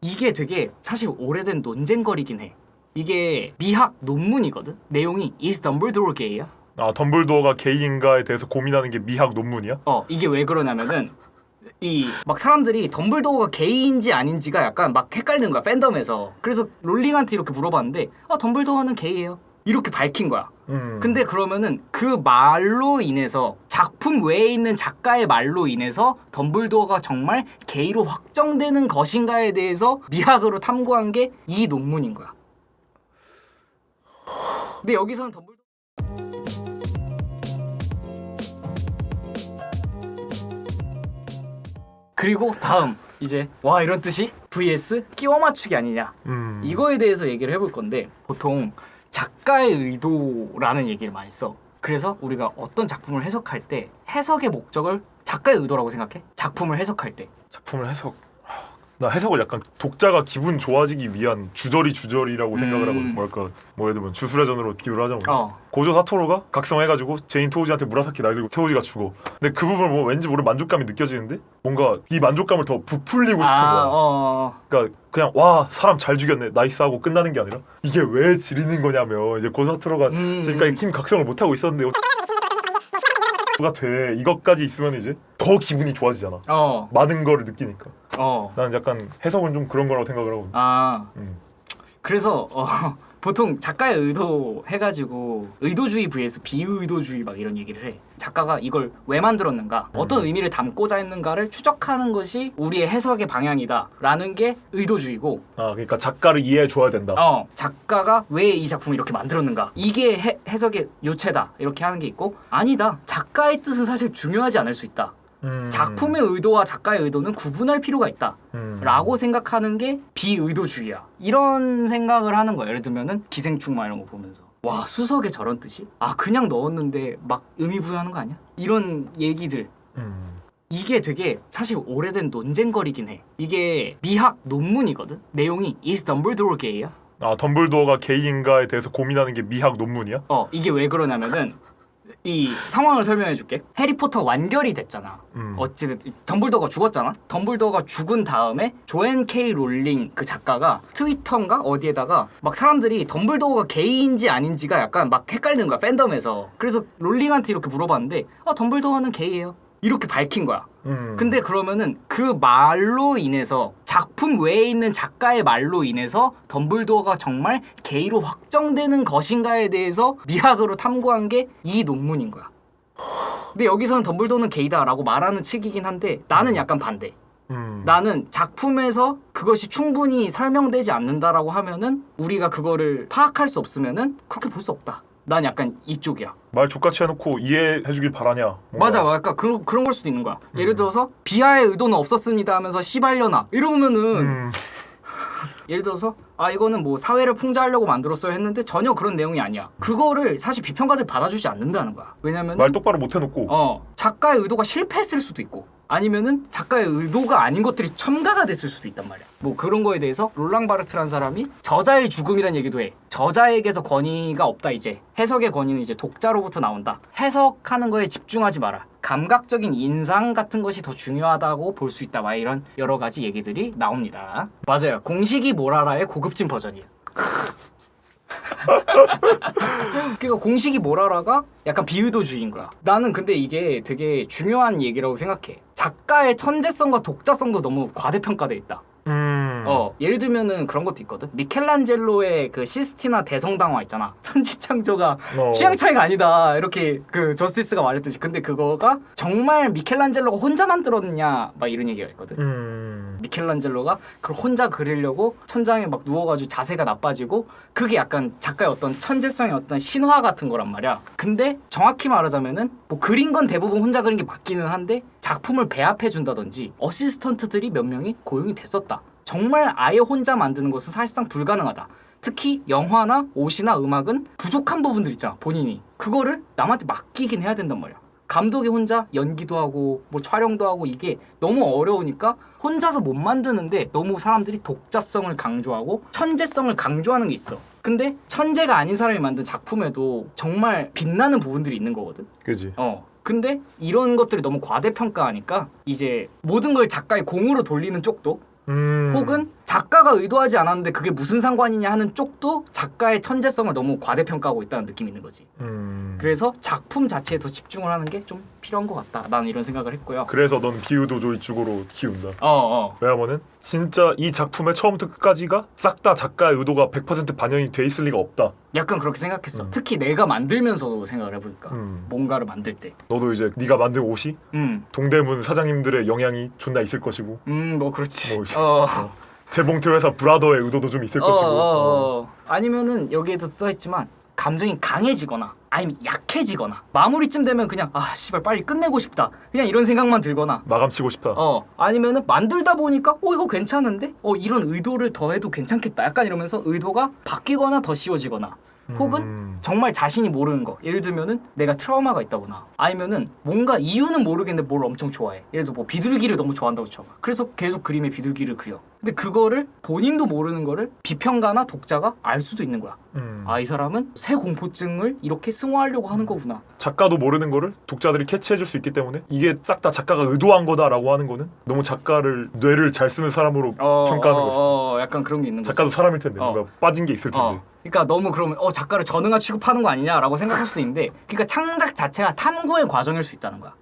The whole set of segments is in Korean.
이게 되게 사실 오래된 논쟁거리긴 해. 이게 미학 논문이거든. 내용이 Is Dumbledore gay야? 아, 덤블도어가 게이인가에 대해서 고민하는 게 미학 논문이야? 이게 왜 그러냐면은 이 막 사람들이 덤블도어가 게이인지 아닌지가 약간 막 헷갈리는 거야, 팬덤에서. 그래서 롤링한테 이렇게 물어봤는데 덤블도어는 게이예요, 이렇게 밝힌 거야. 근데 그러면은 그 말로 인해서, 작품 외에 있는 작가의 말로 인해서 덤블도어가 정말 게이로 확정되는 것인가에 대해서 미학으로 탐구한 게 이 논문인 거야. 근데 여기서는 덤블도어 그리고 다음 이제 와 이런 뜻이? vs 끼워 맞추기 아니냐. 이거에 대해서 얘기를 해볼 건데, 보통 작가의 의도라는 얘기를 많이 써. 그래서 우리가 어떤 작품을 해석할 때 해석의 목적을 작가의 의도라고 생각해? 작품을 해석할 때. 작품을 나 해석을 약간 독자가 기분 좋아지기 위한 주저리라고 생각을 하거든. 뭐랄까, 뭐 예를 들면 주술회전으로 비유를 하자면 고조 사토루가 각성해가지고 제인 토우지한테 무라사키 날리고 토우지가 죽어. 근데 그 부분을 보면 왠지 모르는 만족감이 느껴지는데 뭔가 이 만족감을 더 부풀리고 싶은 거야. 그러니까 그냥 와 사람 잘 죽였네 나이스 하고 끝나는 게 아니라 이게 왜 지리는 거냐면, 이제 고조 사토루가 지금까지 힘 각성을 못하고 있었는데 가 돼. 이것까지 있으면 이제 더 기분이 좋아지잖아. 많은 거를 느끼니까. 나는 약간 해석은 좀 그런 거라고 생각을 하고. 그래서 보통 작가의 의도 해가지고 의도주의 vs 비의도주의 막 이런 얘기를 해. 작가가 이걸 왜 만들었는가, 어떤 의미를 담고자 했는가를 추적하는 것이 우리의 해석의 방향이다라는 게 의도주의고, 그러니까 작가를 이해해 줘야 된다. 작가가 왜 이 작품을 이렇게 만들었는가, 이게 해석의 요체다 이렇게 하는 게 있고, 아니다, 작가의 뜻은 사실 중요하지 않을 수 있다, 작품의 의도와 작가의 의도는 구분할 필요가 있다 라고 생각하는 게 비의도주의야. 이런 생각을 하는 거야. 예를 들면은 기생충 이런 거 보면서 와 수석에 저런 뜻이? 그냥 넣었는데 막 의미 부여하는 거 아니야? 이런 얘기들. 이게 되게 사실 오래된 논쟁거리긴 해. 이게 미학 논문이거든. 내용이 Is Dumbledore gay야? 덤블도어가 게이인가에 대해서 고민하는 게 미학 논문이야? 이게 왜 그러냐면은 이 상황을 설명해 줄게. 해리포터 완결이 됐잖아. 어찌됐든 덤블도어가 죽었잖아. 덤블도어가 죽은 다음에 조앤 K 롤링 그 작가가 트위터인가 어디에다가 막 사람들이 덤블도어가 게이인지 아닌지가 약간 막 헷갈리는 거야, 팬덤에서. 그래서 롤링한테 이렇게 물어봤는데 덤블도어는 게이예요, 이렇게 밝힌 거야. 근데 그러면은 그 말로 인해서, 작품 외에 있는 작가의 말로 인해서 덤블도어가 정말 게이로 확정되는 것인가에 대해서 미학으로 탐구한 게 이 논문인 거야. 근데 여기서는 덤블도어는 게이다라고 말하는 측이긴 한데 나는 약간 반대. 나는 작품에서 그것이 충분히 설명되지 않는다라고 하면은, 우리가 그거를 파악할 수 없으면은 그렇게 볼 수 없다. 난 약간 이쪽이야. 말 족같이 해놓고 이해해주길 바라냐. 맞아, 약간 그런 걸 수도 있는 거야. 예를 들어서 비하의 의도는 없었습니다 하면서 씨발려나 이러면은 예를 들어서 이거는 뭐 사회를 풍자하려고 만들었어요 했는데 전혀 그런 내용이 아니야. 그거를 사실 비평가들 받아주지 않는다는 거야. 왜냐면 말 똑바로 못 해놓고 작가의 의도가 실패했을 수도 있고, 아니면은 작가의 의도가 아닌 것들이 첨가가 됐을 수도 있단 말이야. 뭐 그런 거에 대해서 롤랑 바르트라는 사람이 저자의 죽음이란 얘기도 해. 저자에게서 권위가 없다. 이제 해석의 권위는 이제 독자로부터 나온다. 해석하는 거에 집중하지 마라. 감각적인 인상 같은 것이 더 중요하다고 볼 수 있다. 막 이런 여러 가지 얘기들이 나옵니다. 맞아요. 공식이 모라라의 고급진 버전이에요. 그러니까 공식이 모라라가 약간 비의도주의인 거야. 나는 근데 이게 되게 중요한 얘기라고 생각해. 작가의 천재성과 독자성도 너무 과대평가돼 있다. 예를 들면은 그런 것도 있거든. 미켈란젤로의 그 시스티나 대성당화 있잖아. 천지창조가 취향 차이가 아니다, 이렇게 그 저스티스가 말했듯이. 근데 그거가 정말 미켈란젤로가 혼자 만들었냐 막 이런 얘기가 있거든. 미켈란젤로가 그걸 혼자 그리려고 천장에 막 누워가지고 자세가 나빠지고, 그게 약간 작가의 어떤 천재성의 어떤 신화 같은 거란 말이야. 근데 정확히 말하자면은 뭐 그린 건 대부분 혼자 그린 게 맞기는 한데 작품을 배합해준다든지 어시스턴트들이 몇 명이 고용이 됐었다. 정말 아예 혼자 만드는 것은 사실상 불가능하다. 특히 영화나 옷이나 음악은 부족한 부분들 있잖아, 본인이. 그거를 남한테 맡기긴 해야 된단 말이야. 감독이 혼자 연기도 하고 뭐 촬영도 하고 이게 너무 어려우니까 혼자서 못 만드는데 너무 사람들이 독자성을 강조하고 천재성을 강조하는 게 있어. 근데 천재가 아닌 사람이 만든 작품에도 정말 빛나는 부분들이 있는 거거든. 그지. 근데 이런 것들이 너무 과대평가하니까 이제 모든 걸 작가의 공으로 돌리는 쪽도 혹은 작가 작가가 의도하지 않았는데 그게 무슨 상관이냐 하는 쪽도 작가의 천재성을 너무 과대평가하고 있다는 느낌이 있는 거지. 그래서 작품 자체에 더 집중을 하는 게 좀 필요한 것 같다. 나는 이런 생각을 했고요. 그래서 넌 비유도조의 쪽으로 키운다. 어. 왜냐면은 진짜 이 작품의 처음부터 끝까지가 싹 다 작가의 의도가 100% 반영이 돼 있을 리가 없다. 약간 그렇게 생각했어. 특히 내가 만들면서도 생각을 해보니까 뭔가를 만들 때. 너도 이제 네가 만든 옷이 동대문 사장님들의 영향이 존나 있을 것이고. 뭐 그렇지. 뭐 재봉틀 회사 브라더의 의도도 좀 있을 것이고. 아니면은 여기에도 써있지만 감정이 강해지거나 아니면 약해지거나 마무리쯤 되면 그냥 씨발 빨리 끝내고 싶다 그냥 이런 생각만 들거나 마감치고 싶다. 아니면은 만들다 보니까 이거 괜찮은데 이런 의도를 더해도 괜찮겠다 약간 이러면서 의도가 바뀌거나 더 씌워지거나 혹은 정말 자신이 모르는 거 예를 들면은 내가 트라우마가 있다거나 아니면은 뭔가 이유는 모르겠는데 뭘 엄청 좋아해 예를 들어서 뭐 비둘기를 너무 좋아한다고 쳐 그래서 계속 그림에 비둘기를 그려 근데 그거를 본인도 모르는 거를 비평가나 독자가 알 수도 있는 거야 이 사람은 새 공포증을 이렇게 승화하려고 하는 거구나 작가도 모르는 거를 독자들이 캐치해줄 수 있기 때문에 이게 싹 다 작가가 의도한 거다라고 하는 거는 너무 작가를 뇌를 잘 쓰는 사람으로 평가하는 것이다. 약간 그런 게 있는 거지 작가도 사람일 텐데 뭔가 빠진 게 있을 텐데 그러니까 너무 그러면 작가를 전응화 취급하는 거 아니냐라고 생각할 수 있는데 그러니까 창작 자체가 탐구의 과정일 수 있다는 거야.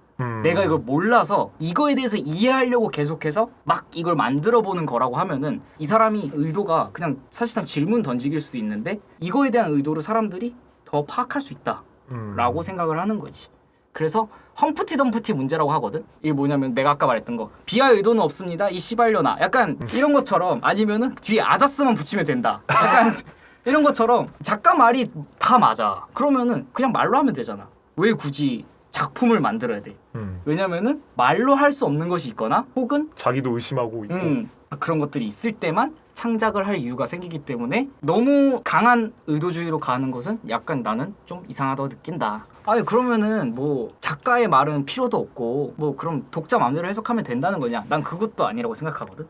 내가 이걸 몰라서 이거에 대해서 이해하려고 계속해서 막 이걸 만들어보는 거라고 하면은 이 사람이 의도가 그냥 사실상 질문 던지기일 수도 있는데 이거에 대한 의도를 사람들이 더 파악할 수 있다라고 생각을 하는 거지. 그래서 험프티 덤프티 문제라고 하거든. 이게 뭐냐면 내가 아까 말했던 거 비하의 의도는 없습니다. 이 씨발려나 약간 이런 것처럼 아니면은 뒤에 아자스만 붙이면 된다. 약간 이런 것처럼 작가 말이 다 맞아. 그러면은 그냥 말로 하면 되잖아. 왜 굳이 작품을 만들어야 돼? 왜냐면은 말로 할 수 없는 것이 있거나 혹은 자기도 의심하고 있고 그런 것들이 있을 때만 창작을 할 이유가 생기기 때문에 너무 강한 의도주의로 가는 것은 약간 나는 좀 이상하다고 느낀다. 아니 그러면은 뭐 작가의 말은 필요도 없고 뭐 그럼 독자 마음대로 해석하면 된다는 거냐? 난 그것도 아니라고 생각하거든.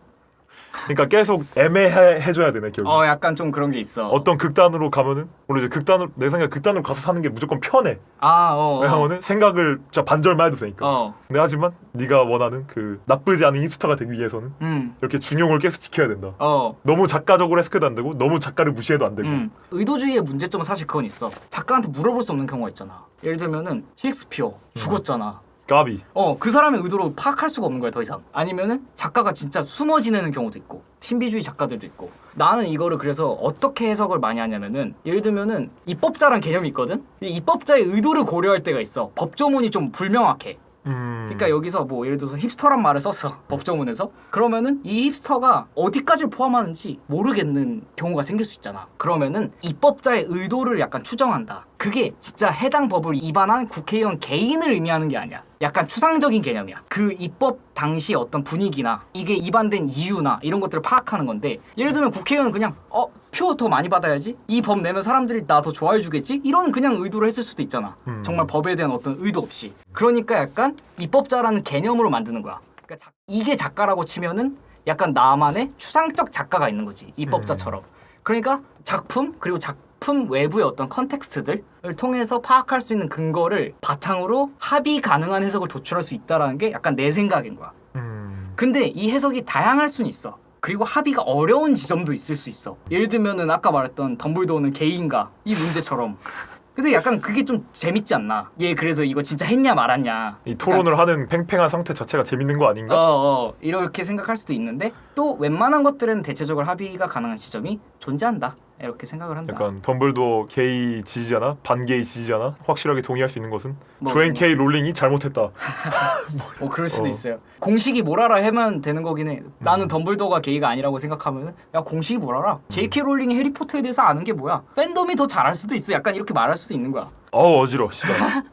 그러니까 계속 애매해져야 되네 결국. 약간 좀 그런 게 있어. 어떤 극단으로 가면은 물론 이제 극단으로 내 생각에 극단으로 가서 사는 게 무조건 편해. 왜냐면은 생각을 진짜 반절만 해도 되니까. 근데 하지만 네가 원하는 그 나쁘지 않은 힙스터가 되기 위해서는 이렇게 중용을 계속 지켜야 된다. 너무 작가적으로 해석해도 안 되고 너무 작가를 무시해도 안 되고. 의도주의의 문제점은 사실 그건 있어. 작가한테 물어볼 수 없는 경우가 있잖아. 예를 들면은 셰익스피어 죽었잖아. 까비. 그 사람의 의도로 파악할 수가 없는 거야 더 이상. 아니면은 작가가 진짜 숨어 지내는 경우도 있고 신비주의 작가들도 있고. 나는 이거를 그래서 어떻게 해석을 많이 하냐면은 예를 들면은 입법자란 개념이 있거든. 입법자의 의도를 고려할 때가 있어. 법조문이 좀 불명확해. 그러니까 여기서 뭐 예를 들어서 힙스터란 말을 썼어 법조문에서 그러면은 이 힙스터가 어디까지를 포함하는지 모르겠는 경우가 생길 수 있잖아. 그러면은 입법자의 의도를 약간 추정한다. 그게 진짜 해당 법을 위반한 국회의원 개인을 의미하는 게 아니야. 약간 추상적인 개념이야. 그 입법 당시 어떤 분위기나 이게 위반된 이유나 이런 것들을 파악하는 건데 예를 들면 국회의원은 그냥 표 더 많이 받아야지 이 법 내면 사람들이 나 더 좋아해 주겠지 이런 그냥 의도로 했을 수도 있잖아. 정말 법에 대한 어떤 의도 없이. 그러니까 약간 입법자라는 개념으로 만드는 거야. 그러니까 이게 작가라고 치면은 약간 나만의 추상적 작가가 있는 거지 입법자처럼. 그러니까 작품 그리고 작품 외부의 어떤 컨텍스트들을 통해서 파악할 수 있는 근거를 바탕으로 합의 가능한 해석을 도출할 수 있다라는 게 약간 내 생각인 거야. 근데 이 해석이 다양할 수는 있어. 그리고 합의가 어려운 지점도 있을 수 있어. 예를 들면은 아까 말했던 덤블도어는 게이인가 이 문제처럼. 근데 약간 그게 좀 재밌지 않나? 얘 그래서 이거 진짜 했냐 말았냐. 이 토론을 하는 팽팽한 상태 자체가 재밌는 거 아닌가? 이렇게 생각할 수도 있는데 또 웬만한 것들은 대체적으로 합의가 가능한 지점이 존재한다. 이렇게 생각을 한다. 약간 덤블도어 게이 지지자나 반게이 지지자나 확실하게 동의할 수 있는 것은 조앤 K 롤링이 잘못했다. 그럴 수도 있어요. 공식이 뭘 알아 하면 되는 거긴 해. 나는 덤블도어가 게이가 아니라고 생각하면 야 공식이 뭘 알아? J.K. 롤링이 해리포터에 대해서 아는 게 뭐야? 팬덤이 더 잘할 수도 있어. 약간 이렇게 말할 수도 있는 거야. 어지러워. 씨발.